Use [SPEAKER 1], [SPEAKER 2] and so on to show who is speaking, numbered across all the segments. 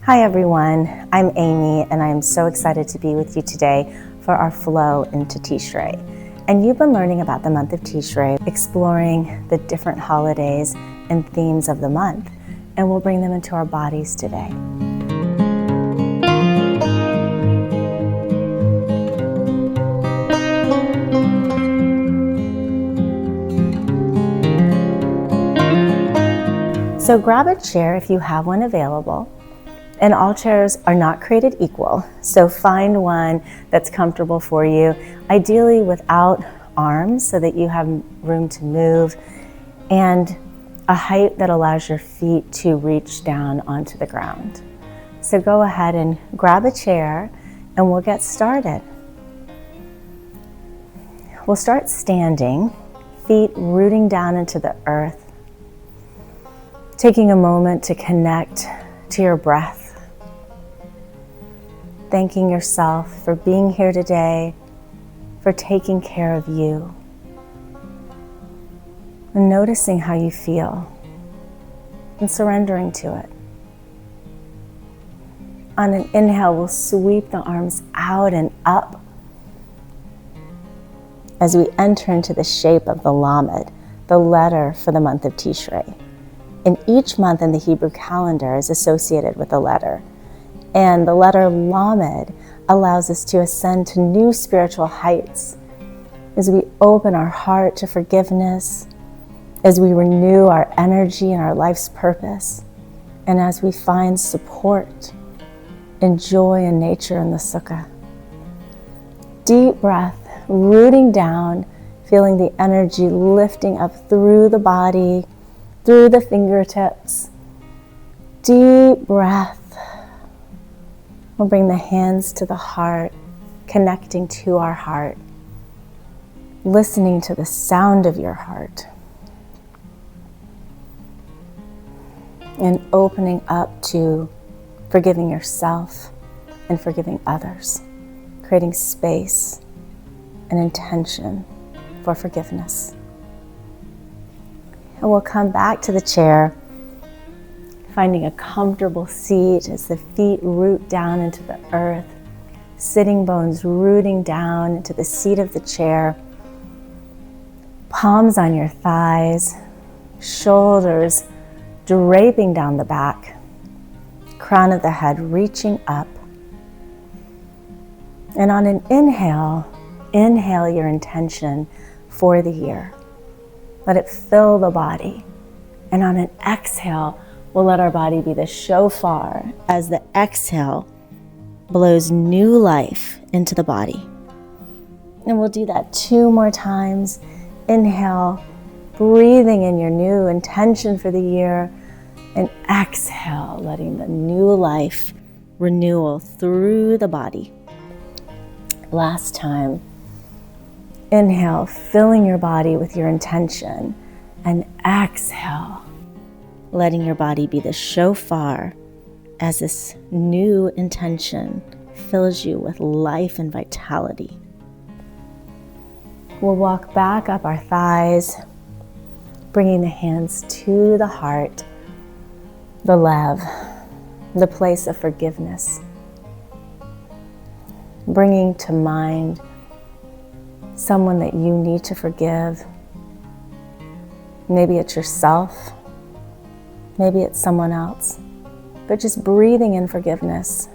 [SPEAKER 1] Hi everyone, I'm Amy and I'm so excited to be with you today for our flow into Tishrei. And you've been learning about the month of Tishrei, exploring the different holidays and themes of the month, and we'll bring them into our bodies today. So grab a chair if you have one available. And all chairs are not created equal, so find one that's comfortable for you, ideally without arms so that you have room to move, and a height that allows your feet to reach down onto the ground. So go ahead and grab a chair and we'll get started. We'll start standing, feet rooting down into the earth, taking a moment to connect to your breath. Thanking yourself for being here today, for taking care of you, and noticing how you feel and surrendering to it. On an inhale, we'll sweep the arms out and up as we enter into the shape of the Lamed, the letter for the month of Tishrei. And each month in the Hebrew calendar is associated with a letter. And the letter Lamed allows us to ascend to new spiritual heights as we open our heart to forgiveness, as we renew our energy and our life's purpose, and as we find support and joy in nature in the sukkah. Deep breath, rooting down, feeling the energy lifting up through the body, through the fingertips. Deep breath. We'll bring the hands to the heart, connecting to our heart, listening to the sound of your heart, and opening up to forgiving yourself and forgiving others, creating space and intention for forgiveness. And we'll come back to the chair, finding a comfortable seat as the feet root down into the earth, sitting bones rooting down into the seat of the chair, palms on your thighs, shoulders draping down the back, crown of the head reaching up. And on an inhale, inhale your intention for the year. Let it fill the body. And on an exhale, we'll let our body be the shofar as the exhale blows new life into the body. And we'll do that 2 more times. Inhale, breathing in your new intention for the year, and exhale, letting the new life renewal through the body. Last time. Inhale, filling your body with your intention, and exhale, letting your body be the shofar as this new intention fills you with life and vitality. We'll walk back up our thighs, bringing the hands to the heart, the lev, the place of forgiveness. Bringing to mind someone that you need to forgive. Maybe it's yourself. Maybe it's someone else, but just breathing in forgiveness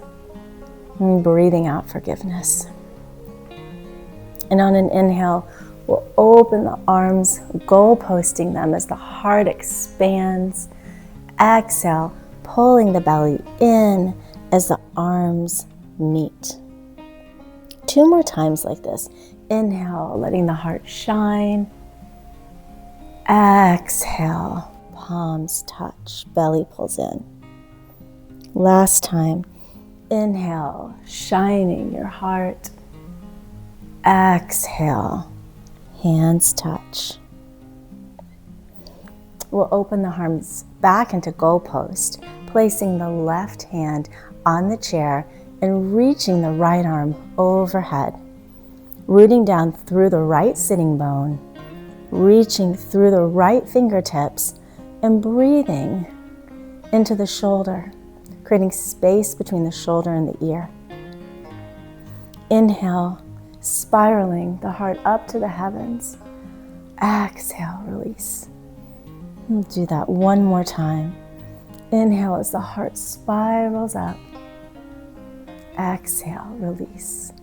[SPEAKER 1] and breathing out forgiveness. And on an inhale, we'll open the arms, goalposting them as the heart expands. Exhale, pulling the belly in as the arms meet. 2 more times like this. Inhale, letting the heart shine. Exhale. Palms touch, belly pulls in. Last time, inhale, shining your heart. Exhale, hands touch. We'll open the arms back into goalpost, placing the left hand on the chair and reaching the right arm overhead, rooting down through the right sitting bone, reaching through the right fingertips, and breathing into the shoulder, creating space between the shoulder and the ear. Inhale, spiraling the heart up to the heavens. Exhale, release. We'll do that one more time. Inhale as the heart spirals up. Exhale, release.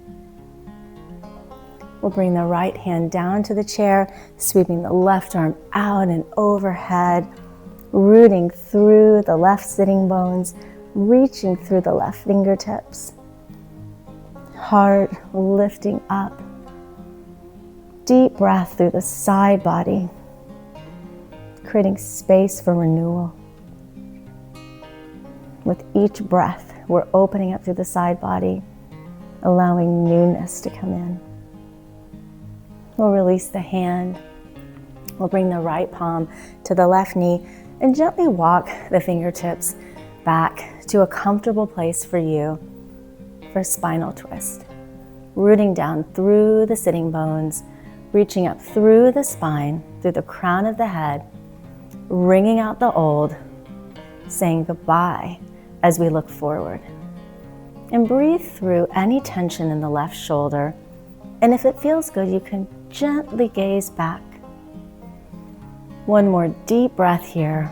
[SPEAKER 1] We'll bring the right hand down to the chair, sweeping the left arm out and overhead, rooting through the left sitting bones, reaching through the left fingertips. Heart lifting up. Deep breath through the side body, creating space for renewal. With each breath, we're opening up through the side body, allowing newness to come in. We'll release the hand. We'll bring the right palm to the left knee and gently walk the fingertips back to a comfortable place for you for a spinal twist. Rooting down through the sitting bones, reaching up through the spine, through the crown of the head, wringing out the old, saying goodbye as we look forward. And breathe through any tension in the left shoulder. And if it feels good, you can gently gaze back. One more deep breath here.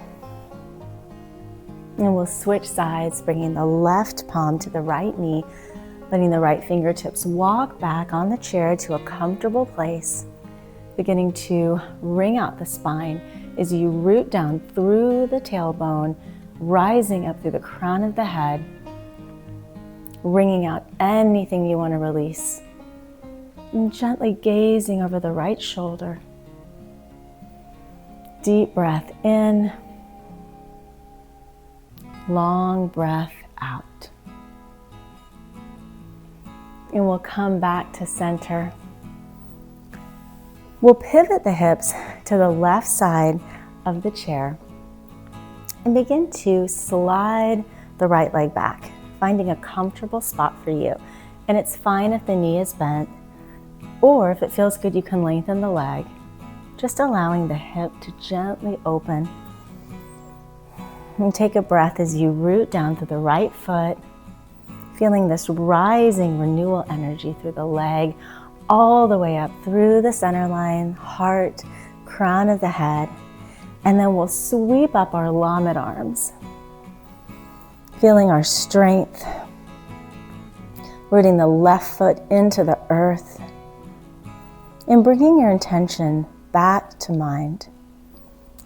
[SPEAKER 1] And we'll switch sides, bringing the left palm to the right knee, letting the right fingertips walk back on the chair to a comfortable place, beginning to wring out the spine as you root down through the tailbone, rising up through the crown of the head, wringing out anything you want to release, and gently gazing over the right shoulder. Deep breath in, long breath out. And we'll come back to center. We'll pivot the hips to the left side of the chair and begin to slide the right leg back, finding a comfortable spot for you. And it's fine if the knee is bent, or if it feels good, you can lengthen the leg, just allowing the hip to gently open. And take a breath as you root down through the right foot, feeling this rising renewal energy through the leg, all the way up through the center line, heart, crown of the head. And then we'll sweep up our lamed arms, feeling our strength, rooting the left foot into the earth, and bringing your intention back to mind,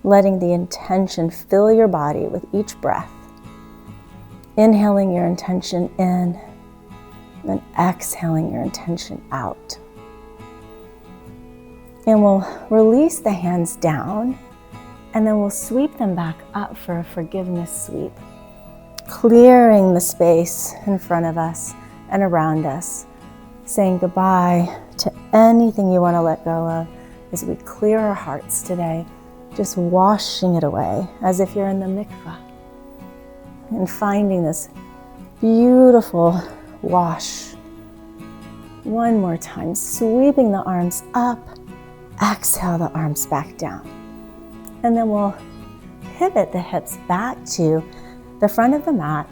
[SPEAKER 1] letting the intention fill your body with each breath. Inhaling your intention in, and exhaling your intention out. And we'll release the hands down, and then we'll sweep them back up for a forgiveness sweep, clearing the space in front of us and around us, saying goodbye to anything you want to let go of as we clear our hearts today, just washing it away as if you're in the mikvah, and finding this beautiful wash. One more time, sweeping the arms up, exhale the arms back down. And then we'll pivot the hips back to the front of the mat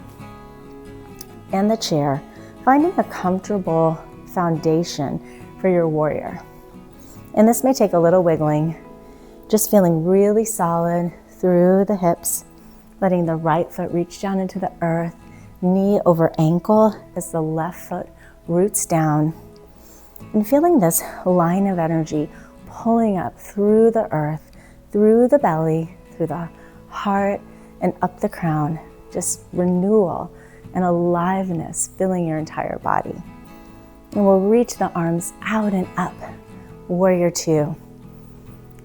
[SPEAKER 1] and the chair, finding a comfortable foundation for your warrior. And this may take a little wiggling, just feeling really solid through the hips, letting the right foot reach down into the earth, knee over ankle as the left foot roots down, and feeling this line of energy pulling up through the earth, through the belly, through the heart, and up the crown. Just renewal and aliveness filling your entire body. And we'll reach the arms out and up, warrior two,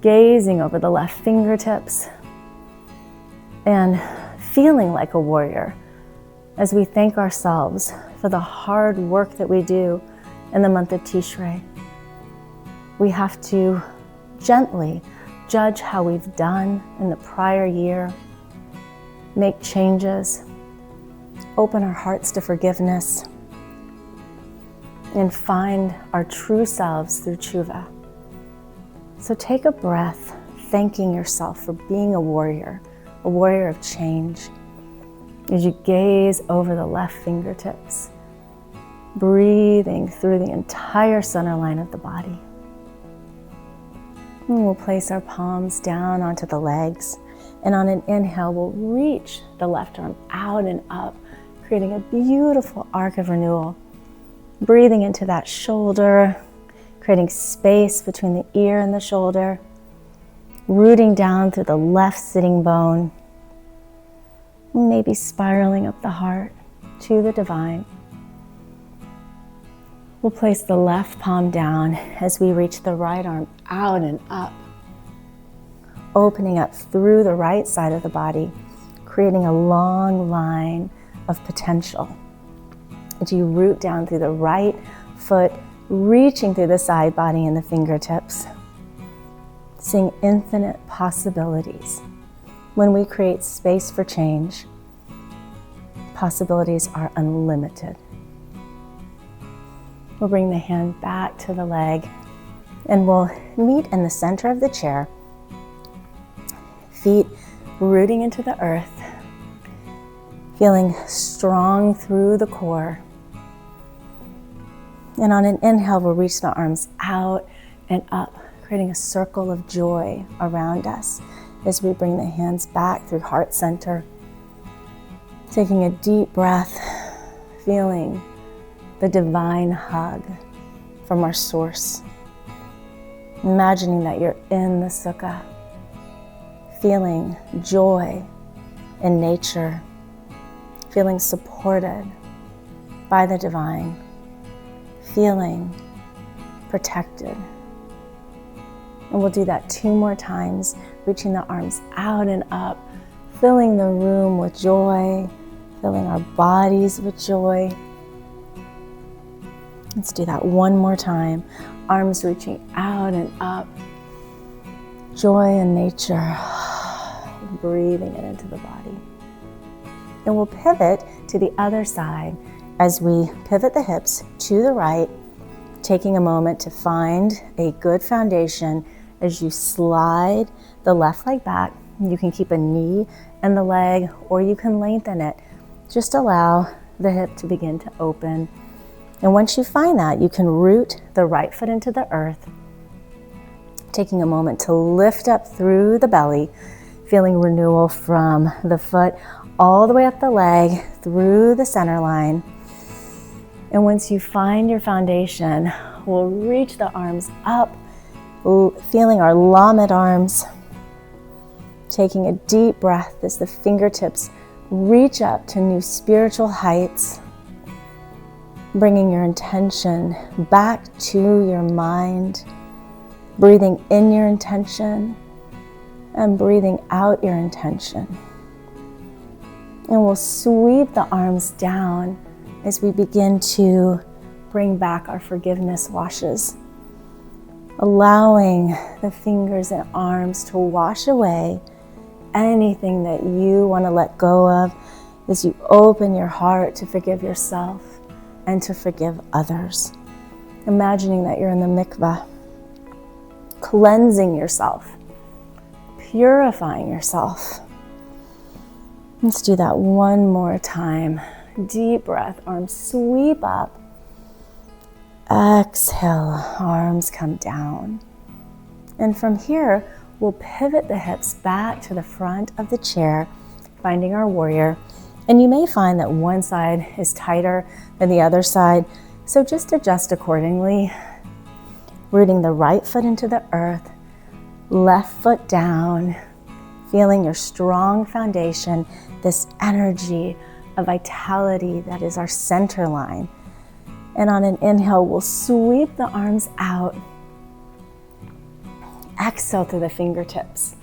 [SPEAKER 1] gazing over the left fingertips and feeling like a warrior as we thank ourselves for the hard work that we do in the month of Tishrei. We have to gently judge how we've done in the prior year, make changes, open our hearts to forgiveness, and find our true selves through tshuva. So take a breath, thanking yourself for being a warrior of change, As you gaze over the left fingertips, breathing through the entire center line of the body. And we'll place our palms down onto the legs, and on an inhale, we'll reach the left arm out and up, creating a beautiful arc of renewal. Breathing into that shoulder, creating space between the ear and the shoulder, rooting down through the left sitting bone, maybe spiraling up the heart to the divine. We'll place the left palm down as we reach the right arm out and up, opening up through the right side of the body, creating a long line of potential. As you root down through the right foot, reaching through the side body and the fingertips, seeing infinite possibilities. When we create space for change, possibilities are unlimited. We'll bring the hand back to the leg, and we'll meet in the center of the chair, feet rooting into the earth, feeling strong through the core. And on an inhale, we'll reach the arms out and up, creating a circle of joy around us as we bring the hands back through heart center. Taking a deep breath, feeling the divine hug from our source. Imagining that you're in the sukkah, feeling joy in nature, feeling supported by the divine, feeling protected. And we'll do that 2 more times, reaching the arms out and up, filling the room with joy, filling our bodies with joy. Let's do that 1 more time. Arms reaching out and up. Joy in nature. Breathing it into the body. And we'll pivot to the other side as we pivot the hips to the right, taking a moment to find a good foundation as you slide the left leg back. You can keep a knee in the leg, or you can lengthen it. Just allow the hip to begin to open. And once you find that, you can root the right foot into the earth, taking a moment to lift up through the belly, feeling renewal from the foot all the way up the leg, through the center line. And once you find your foundation, we'll reach the arms up, feeling our lamed arms, taking a deep breath as the fingertips reach up to new spiritual heights. Bringing your intention back to your mind, breathing in your intention and breathing out your intention. And we'll sweep the arms down as we begin to bring back our forgiveness washes, allowing the fingers and arms to wash away anything that you want to let go of as you open your heart to forgive yourself and to forgive others. Imagining that you're in the mikvah, cleansing yourself, purifying yourself. Let's do that 1 more time. Deep breath, arms sweep up. Exhale, arms come down. And from here, we'll pivot the hips back to the front of the chair, finding our warrior. And you may find that one side is tighter than the other side, so just adjust accordingly. Rooting the right foot into the earth, left foot down, feeling your strong foundation, this energy of vitality that is our center line. And on an inhale, we'll sweep the arms out. Exhale through the fingertips,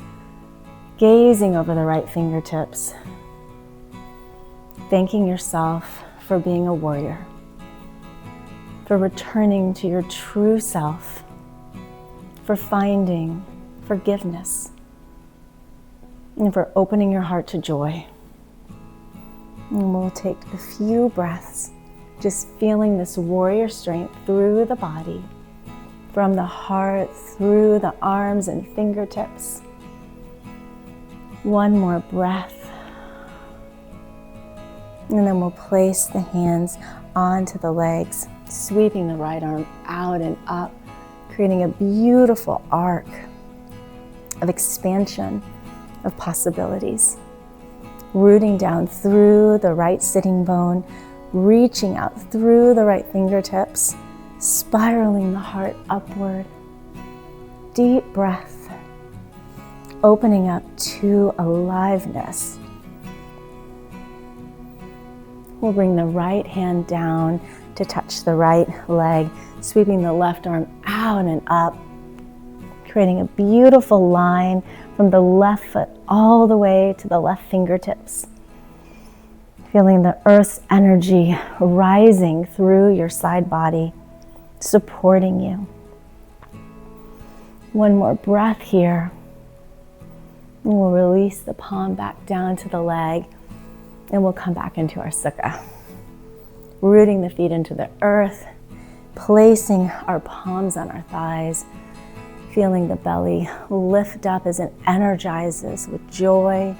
[SPEAKER 1] gazing over the right fingertips. Thanking yourself for being a warrior, for returning to your true self, for finding forgiveness, and for opening your heart to joy. And we'll take a few breaths, just feeling this warrior strength through the body, from the heart through the arms and fingertips. 1 more breath. And then we'll place the hands onto the legs, sweeping the right arm out and up, creating a beautiful arc of expansion, of possibilities. Rooting down through the right sitting bone, reaching out through the right fingertips, spiraling the heart upward. Deep breath, opening up to aliveness. We'll bring the right hand down to touch the right leg, sweeping the left arm out and up, creating a beautiful line from the left foot all the way to the left fingertips. Feeling the earth's energy rising through your side body, supporting you. One more breath here. And we'll release the palm back down to the leg, and we'll come back into our sukha. Rooting the feet into the earth, placing our palms on our thighs, feeling the belly lift up as it energizes with joy.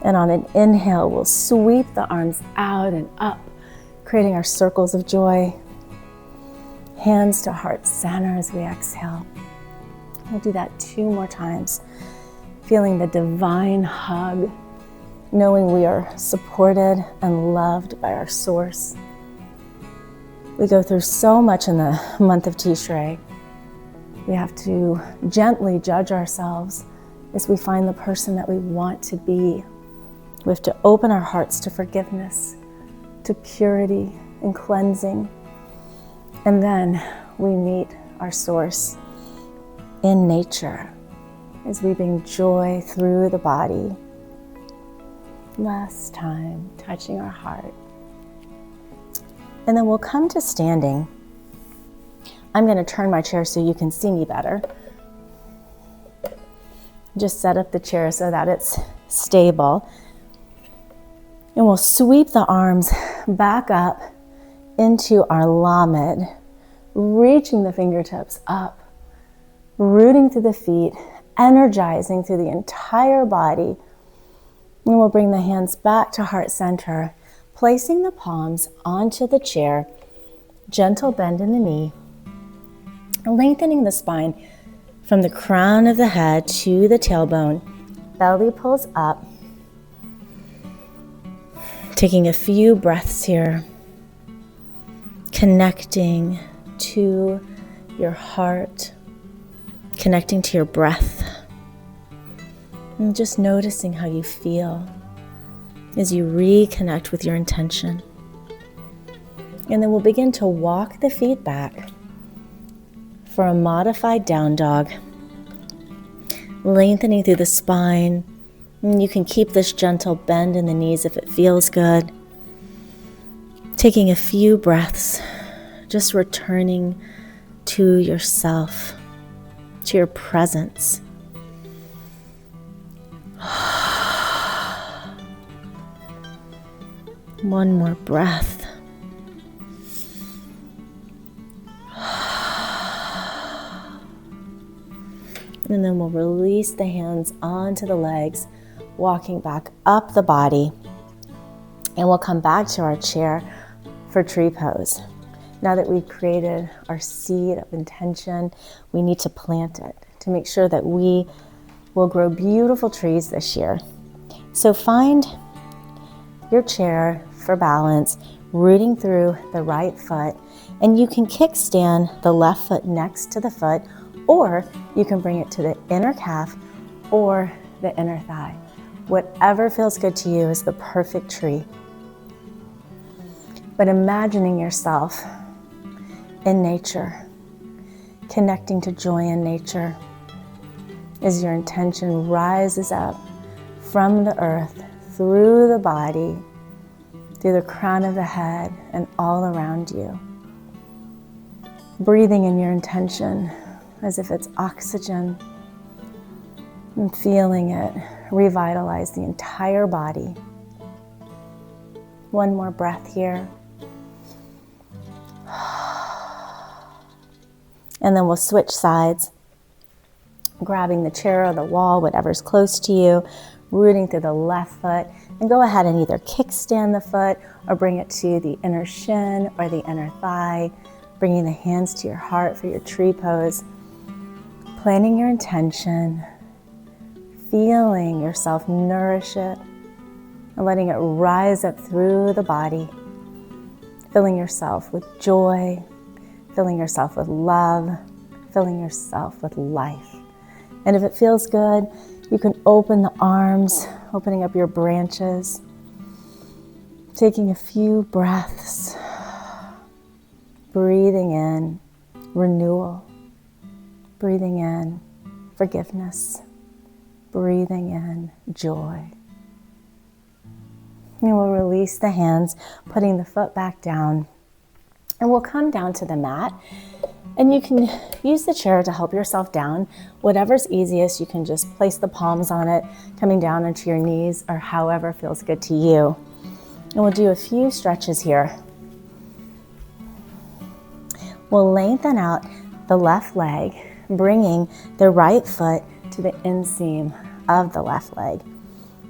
[SPEAKER 1] And on an inhale, we'll sweep the arms out and up, creating our circles of joy. Hands to heart center as we exhale. We'll do that 2 more times, feeling the divine hug, knowing we are supported and loved by our source. We go through so much in the month of Tishrei. We have to gently judge ourselves as we find the person that we want to be. We have to open our hearts to forgiveness, to purity and cleansing. And then we meet our source in nature as we bring joy through the body. Last time, touching our heart. And then we'll come to standing. I'm going to turn my chair so you can see me better. Just set up the chair so that it's stable. And we'll sweep the arms back up into our lamed, reaching the fingertips up, rooting through the feet, energizing through the entire body. And we'll bring the hands back to heart center, placing the palms onto the chair, gentle bend in the knee, lengthening the spine from the crown of the head to the tailbone. Belly pulls up. Taking a few breaths here, connecting to your heart, connecting to your breath, and just noticing how you feel as you reconnect with your intention. And then we'll begin to walk the feet back for a modified down dog, lengthening through the spine. And you can keep this gentle bend in the knees if it feels good. Taking a few breaths, just returning to yourself, to your presence. One more breath. And then we'll release the hands onto the legs, walking back up the body. And we'll come back to our chair for tree pose. Now that we've created our seed of intention, we need to plant it to make sure that we will grow beautiful trees this year. So find your chair for balance, rooting through the right foot, and you can kickstand the left foot next to the foot, or you can bring it to the inner calf or the inner thigh. Whatever feels good to you is the perfect tree. But imagining yourself in nature, connecting to joy in nature, as your intention rises up from the earth, through the body, through the crown of the head, and all around you. Breathing in your intention as if it's oxygen, and feeling it revitalize the entire body. One more breath here. And then we'll switch sides, grabbing the chair or the wall, whatever's close to you, rooting through the left foot, and go ahead and either kickstand the foot or bring it to the inner shin or the inner thigh, bringing the hands to your heart for your tree pose, planning your intention, feeling yourself nourish it, and letting it rise up through the body, filling yourself with joy, filling yourself with love, filling yourself with life. And if it feels good, you can open the arms, opening up your branches, taking a few breaths, breathing in renewal, breathing in forgiveness, breathing in joy. And we'll release the hands, putting the foot back down, and we'll come down to the mat. And you can use the chair to help yourself down. Whatever's easiest, you can just place the palms on it, coming down onto your knees, or however feels good to you. And we'll do a few stretches here. We'll lengthen out the left leg, bringing the right foot to the inseam of the left leg.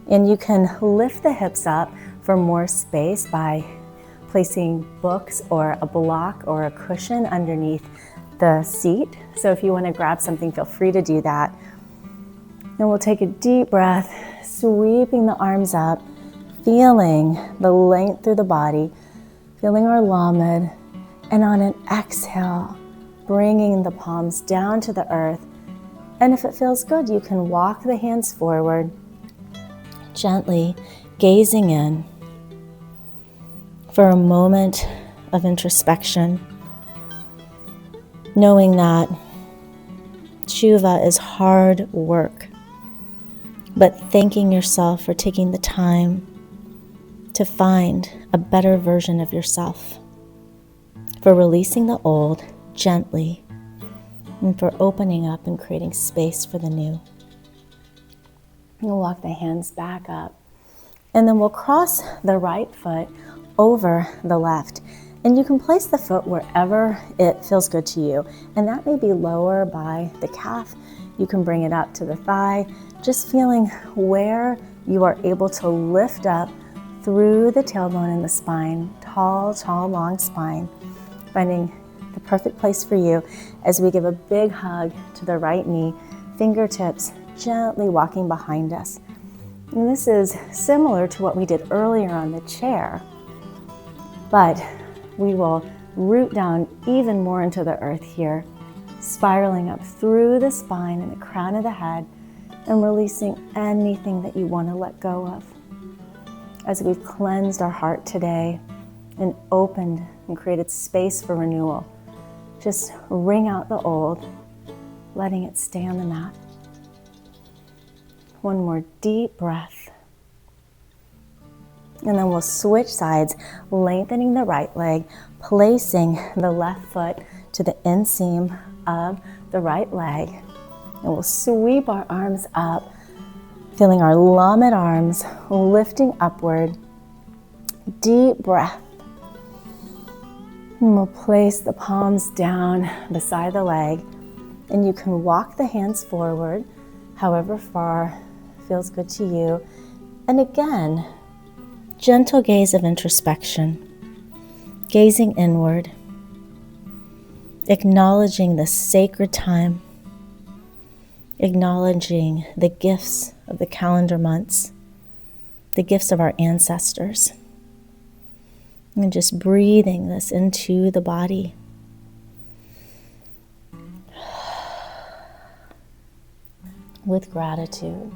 [SPEAKER 1] And you can lift the hips up for more space by placing books or a block or a cushion underneath the seat. So if you want to grab something, feel free to do that. Then we'll take a deep breath, sweeping the arms up, feeling the length through the body, feeling our lamed, and on an exhale, bringing the palms down to the earth. And if it feels good, you can walk the hands forward, gently gazing in for a moment of introspection, knowing that tshuva is hard work, but thanking yourself for taking the time to find a better version of yourself, for releasing the old gently, and for opening up and creating space for the new. We'll walk the hands back up, and then we'll cross the right foot over the left. And you can place the foot wherever it feels good to you. And that may be lower by the calf. You can bring it up to the thigh, just feeling where you are able to lift up through the tailbone and the spine, tall, long spine, finding the perfect place for you as we give a big hug to the right knee, fingertips gently walking behind us. And this is similar to what we did earlier on the chair, but we will root down even more into the earth here, spiraling up through the spine and the crown of the head and releasing anything that you want to let go of. As we've cleansed our heart today and opened and created space for renewal, just wring out the old, letting it stay on the mat. One more deep breath. And then we'll switch sides, lengthening the right leg, placing the left foot to the inseam of the right leg. And we'll sweep our arms up, feeling our lamed arms lifting upward. Deep breath. And we'll place the palms down beside the leg. And you can walk the hands forward, however far feels good to you. And again, gentle gaze of introspection, gazing inward, acknowledging the sacred time, acknowledging the gifts of the calendar months, the gifts of our ancestors, and just breathing this into the body. With gratitude,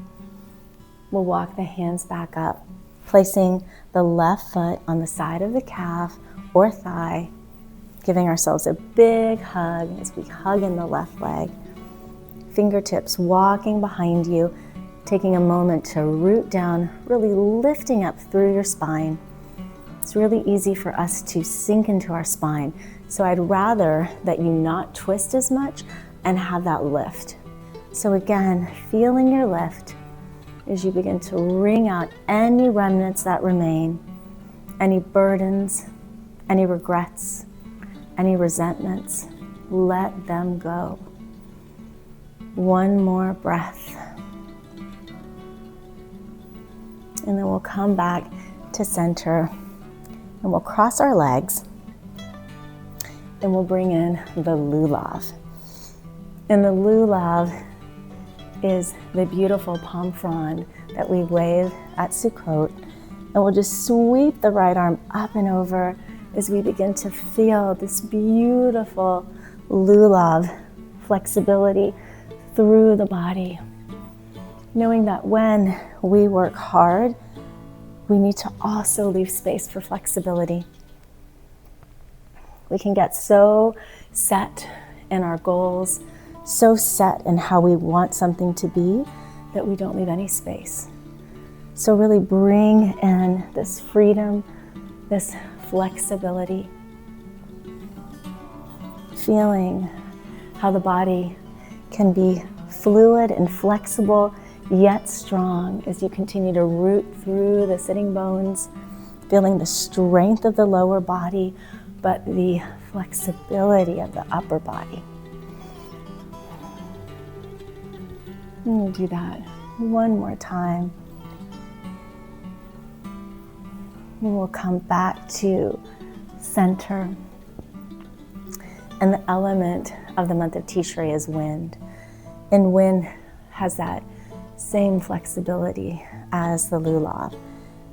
[SPEAKER 1] we'll walk the hands back up, placing the left foot on the side of the calf or thigh, giving ourselves a big hug as we hug in the left leg. Fingertips walking behind you, taking a moment to root down, really lifting up through your spine. It's really easy for us to sink into our spine, so I'd rather that you not twist as much and have that lift. So again, feeling your lift as you begin to wring out any remnants that remain, any burdens, any regrets, any resentments. Let them go. One more breath. And then we'll come back to center and we'll cross our legs and we'll bring in the lulav. And the lulav is the beautiful palm frond that we wave at Sukkot. And we'll just sweep the right arm up and over as we begin to feel this beautiful lulav flexibility through the body. Knowing that when we work hard, we need to also leave space for flexibility. We can get so set in our goals, so set in how we want something to be, that we don't leave any space. So really bring in this freedom, this flexibility, feeling how the body can be fluid and flexible, yet strong as you continue to root through the sitting bones, feeling the strength of the lower body, but the flexibility of the upper body. And we'll do that one more time. And we'll come back to center. And the element of the month of Tishrei is wind. And wind has that same flexibility as the lulav.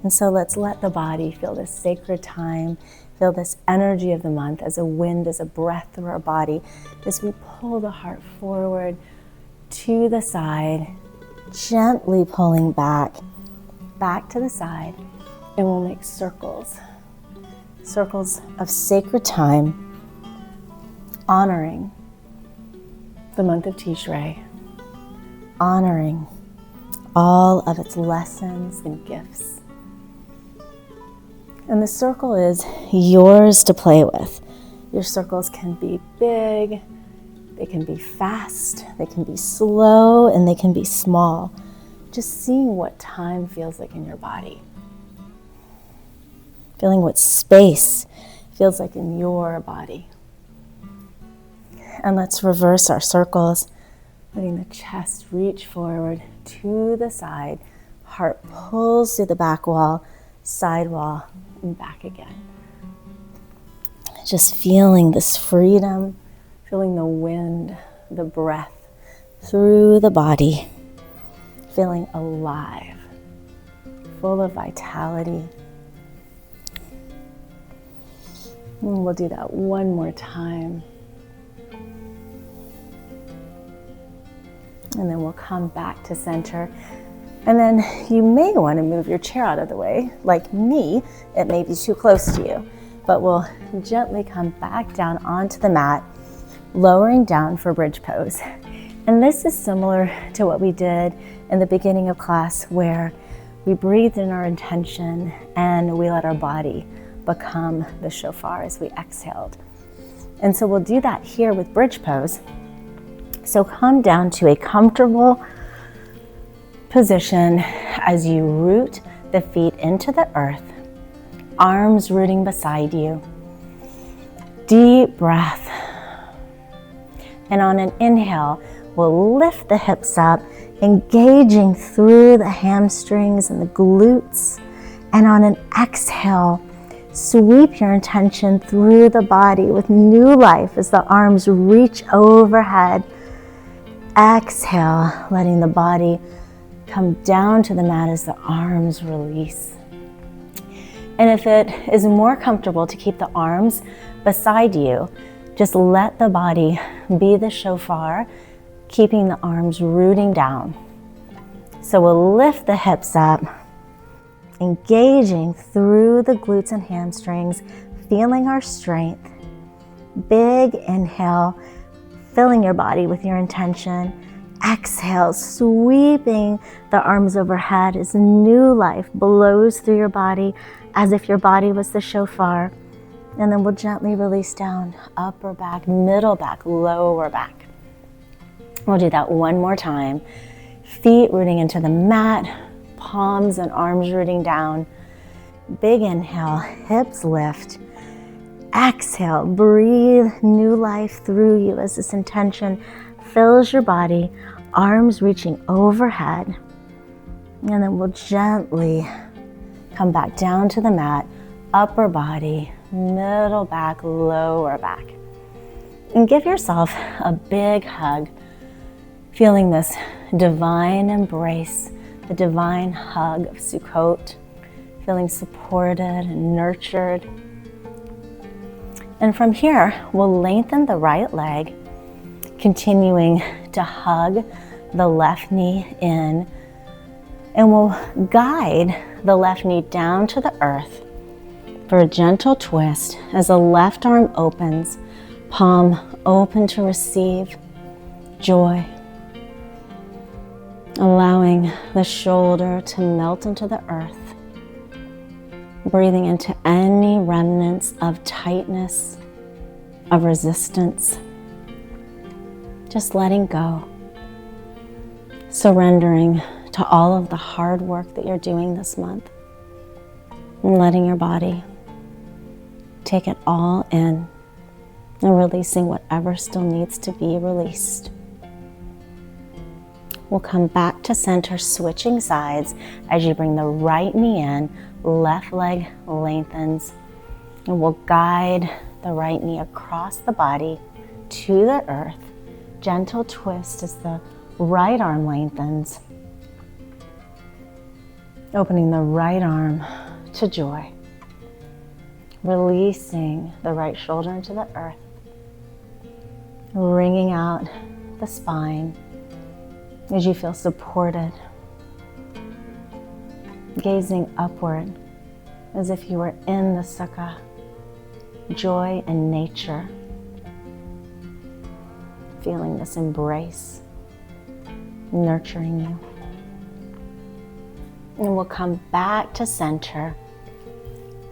[SPEAKER 1] And so let's let the body feel this sacred time, feel this energy of the month as a wind, as a breath through our body, as we pull the heart forward to the side, gently pulling back to the side, and we'll make circles of sacred time, honoring the month of Tishrei, honoring all of its lessons and gifts. And the circle is yours to play with. Your circles can be big, they can be fast, they can be slow, and they can be small. Just seeing what time feels like in your body. Feeling what space feels like in your body. And let's reverse our circles, letting the chest reach forward to the side, heart pulls through the back wall, side wall, and back again. Just feeling this freedom, feeling the wind, the breath through the body, feeling alive, full of vitality. And we'll do that one more time. And then we'll come back to center. And then you may want to move your chair out of the way. Like me, it may be too close to you. But we'll gently come back down onto the mat, lowering down for bridge pose. And this is similar to what we did in the beginning of class, where we breathed in our intention and we let our body become the shofar as we exhaled. And so we'll do that here with bridge pose. So come down to a comfortable position as you root the feet into the earth, arms rooting beside you. Deep breath. And on an inhale, we'll lift the hips up, engaging through the hamstrings and the glutes. And on an exhale, sweep your intention through the body with new life as the arms reach overhead. Exhale, letting the body come down to the mat as the arms release. And if it is more comfortable to keep the arms beside you, just let the body be the shofar, keeping the arms rooting down. So we'll lift the hips up, engaging through the glutes and hamstrings, feeling our strength. Big inhale, filling your body with your intention. Exhale, sweeping the arms overhead as new life blows through your body as if your body was the shofar. And then we'll gently release down, upper back, middle back, lower back. We'll do that one more time. Feet rooting into the mat, palms and arms rooting down. Big inhale, hips lift. Exhale, breathe new life through you as this intention fills your body, arms reaching overhead. And then we'll gently come back down to the mat, upper body, middle back, lower back. And give yourself a big hug, feeling this divine embrace, the divine hug of Sukkot, feeling supported and nurtured. And from here, we'll lengthen the right leg, continuing to hug the left knee in, and we'll guide the left knee down to the earth for a gentle twist as the left arm opens, palm open to receive joy, allowing the shoulder to melt into the earth, breathing into any remnants of tightness, of resistance, just letting go, surrendering to all of the hard work that you're doing this month, and letting your body take it all in and releasing whatever still needs to be released. We'll come back to center, switching sides as you bring the right knee in, left leg lengthens, and we'll guide the right knee across the body to the earth. Gentle twist as the right arm lengthens, opening the right arm to joy, releasing the right shoulder into the earth, wringing out the spine as you feel supported, gazing upward as if you were in the sukkah, joy and nature, feeling this embrace, nurturing you. And we'll come back to center,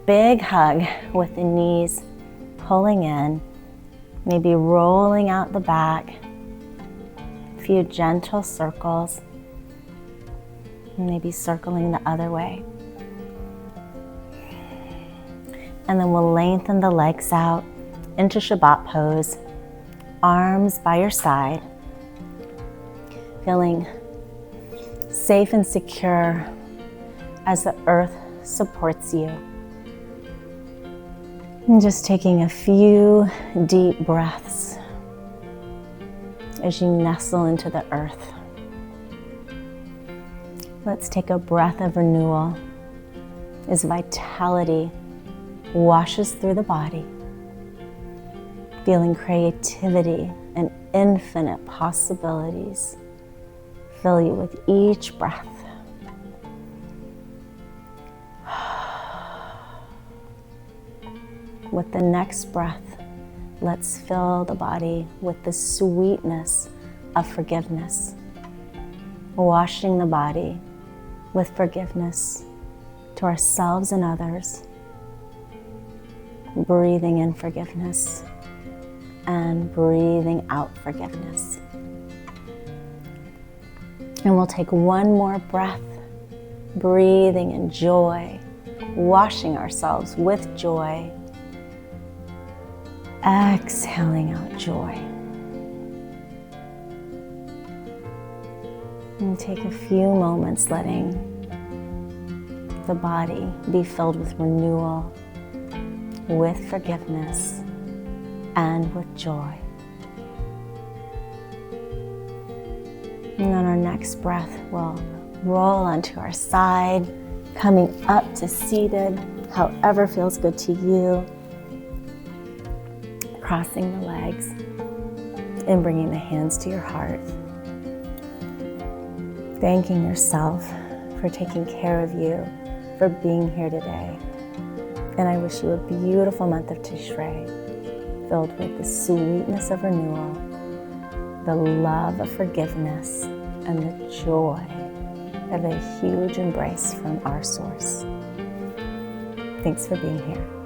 [SPEAKER 1] big hug with the knees pulling in, maybe rolling out the back, a few gentle circles, maybe circling the other way. And then we'll lengthen the legs out into Shabbat pose, arms by your side, feeling safe and secure as the earth supports you. And just taking a few deep breaths as you nestle into the earth. Let's take a breath of renewal as vitality washes through the body, feeling creativity and infinite possibilities fill you with each breath. With the next breath, let's fill the body with the sweetness of forgiveness, washing the body with forgiveness to ourselves and others, breathing in forgiveness and breathing out forgiveness. And we'll take one more breath, breathing in joy, washing ourselves with joy, exhaling out joy. And take a few moments letting the body be filled with renewal, with forgiveness, and with joy. And on our next breath, we'll roll onto our side, coming up to seated, however feels good to you. Crossing the legs and bringing the hands to your heart. Thanking yourself for taking care of you, for being here today. And I wish you a beautiful month of Tishrei, filled with the sweetness of renewal, the love of forgiveness, and the joy of a huge embrace from our source. Thanks for being here.